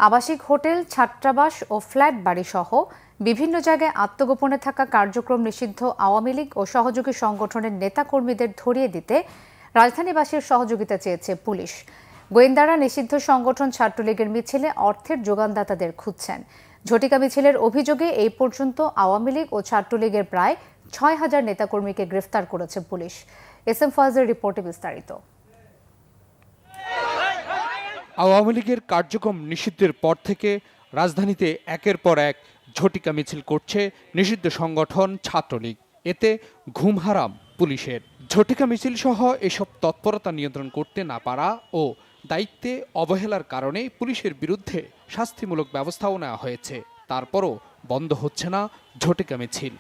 আবাসিক হোটেল, ছাত্রাবাস ও ফ্ল্যাট বাড়ি সহ বিভিন্ন জায়গায় আত্মগোপনে থাকা কার্যক্রম নিষিদ্ধ আওয়ামী লীগ ও সহযোগী সংগঠনের নেতাকর্মীদের ধরিয়ে দিতে রাজধানীবাসীর সহযোগিতা চেয়েছে পুলিশ। গোয়েন্দারা নিষিদ্ধ সংগঠন ছাত্রলীগের মিছিলে অর্থের যোগানদাতাদের খুঁজছেন। ঝটিকা মিছিলের অভিযোগে এই পর্যন্ত আওয়ামী লীগ ও ছাত্রলীগের প্রায় ৬,০০০ নেতাকর্মীকে গ্রেফতার করেছে পুলিশ। এস এম ফয়েজের রিপোর্টে বিস্তারিত। আওয়ামী লীগের কার্যক্রম নিষিদ্ধের পর থেকে রাজধানীতে একের পর এক ঝটিকা মিছিল করছে নিষিদ্ধ সংগঠন ছাত্রলীগ। এতে ঘুম হারাম পুলিশের। ঝটিকা মিছিল সহ এসব তৎপরতা নিয়ন্ত্রণ করতে না পারা ও দায়িত্বে অবহেলার কারণে পুলিশের বিরুদ্ধে শাস্তিমূলক ব্যবস্থাও নেওয়া হয়েছে। তারপরও বন্ধ হচ্ছে না ঝটিকা মিছিল।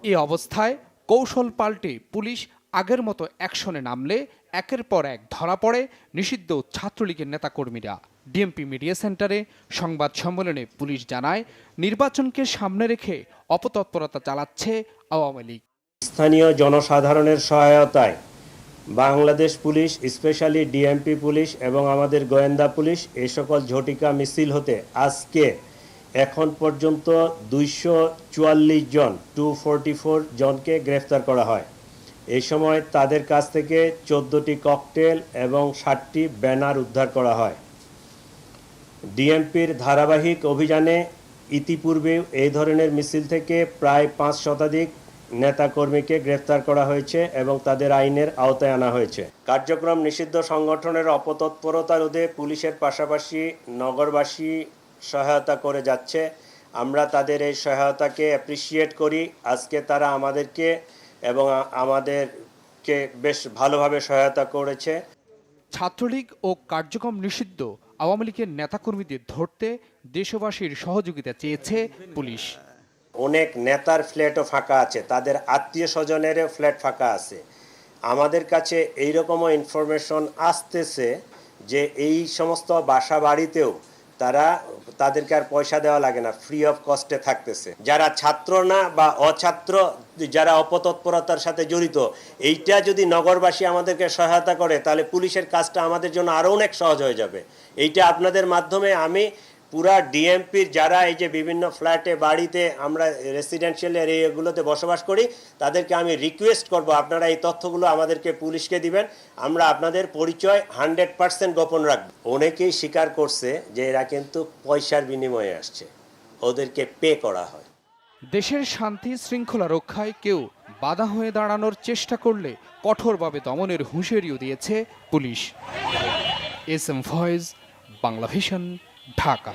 এই অবস্থায় কৌশল পাল্টে পুলিশ আগের মতো অ্যাকশনে নামলে একের পর এক ধরা পড়ে নিষিদ্ধ ছাত্রলীগের নেতাকর্মীরা। ডিএমপি মিডিয়া সেন্টারে সংবাদ সম্মেলনে পুলিশ জানায়, নির্বাচনকে সামনে রেখে অপতৎপরতা চালাচ্ছে আওয়ামী লীগ। স্থানীয় জনসাধারণের সহায়তায় Bangladesh police, specially DMP police এবং আমাদের গোয়েন্দা পুলিশ এই সকল ঝটিকা মিছিল হতে আজকে এখন পর্যন্ত 244 জন 244 জনকে গ্রেফতার করা হয়। এই সময় তাদের কাছ থেকে 14টি ককটেল এবং 60টি ব্যানার উদ্ধার করা হয়। ডিএমপির ধারাবাহিক অভিযানে ইতিপূর্বে এই ধরনের মিছিল থেকে প্রায় 5 শতাধিক নেতাকর্মীকে গ্রেফতার করা হয়েছে এবং তাদের আইনের আওতায় আনা হয়েছে। কার্যক্রম নিষিদ্ধ সংগঠনের অপতৎপরতা রোধে পুলিশের পাশাপাশি নগরবাসী সহায়তা করে যাচ্ছে। আমরা তাদের এই সহায়তাকে অ্যাপ্রিসিয়েট করি। আজকে তারা আমাদেরকে এবং আমাদেরকে বেশ ভালোভাবে সহায়তা করেছে। ছাত্রলীগ ও কার্যক্রম নিষিদ্ধ আওয়ামী লীগের নেতাকর্মীদের ধরতে দেশবাসীর সহযোগিতা চেয়েছে পুলিশ। অনেক নেতার ফ্ল্যাটও ফাঁকা আছে, তাদের আত্মীয় স্বজনেরও ফ্ল্যাট ফাঁকা আছে। আমাদের কাছে এইরকমও ইনফরমেশন আসতেছে যে এই সমস্ত বাসা বাড়িতেও তাদেরকে আর পয়সা দেওয়া লাগে না, ফ্রি অফ কস্টে থাকতেছে। যারা ছাত্র না বা অছাত্র, যারা অপতৎপরতার সাথে জড়িত, এইটা যদি নগরবাসী আমাদেরকে সহায়তা করে তাহলে পুলিশের কাজটা আমাদের জন্য আরও অনেক সহজ হয়ে যাবে। এইটা আপনাদের মাধ্যমে আমি পুরা ডিএমপির যারা এই যে বিভিন্ন ফ্ল্যাটে বাড়িতে আমরা রেসিডেন্সিয়াল এরিয়াগুলোতে বসবাস করি, তাদেরকে আমি রিকোয়েস্ট করব আপনারা এই তথ্যগুলো আমাদেরকে পুলিশকে দিবেন। আমরা আপনাদের পরিচয় 100% গোপন রাখব। অনেকেই স্বীকার করছে যে এরা কিন্তু পয়সার বিনিময়ে আসছে, ওদেরকে পে করা হয়। দেশের শান্তি শৃঙ্খলা রক্ষায় কেউ বাধা হয়ে দাঁড়ানোর চেষ্টা করলে কঠোরভাবে দমনের হুঁশিয়ারিও দিয়েছে পুলিশ। S M Foyez, Bangla Vision, Dhaka.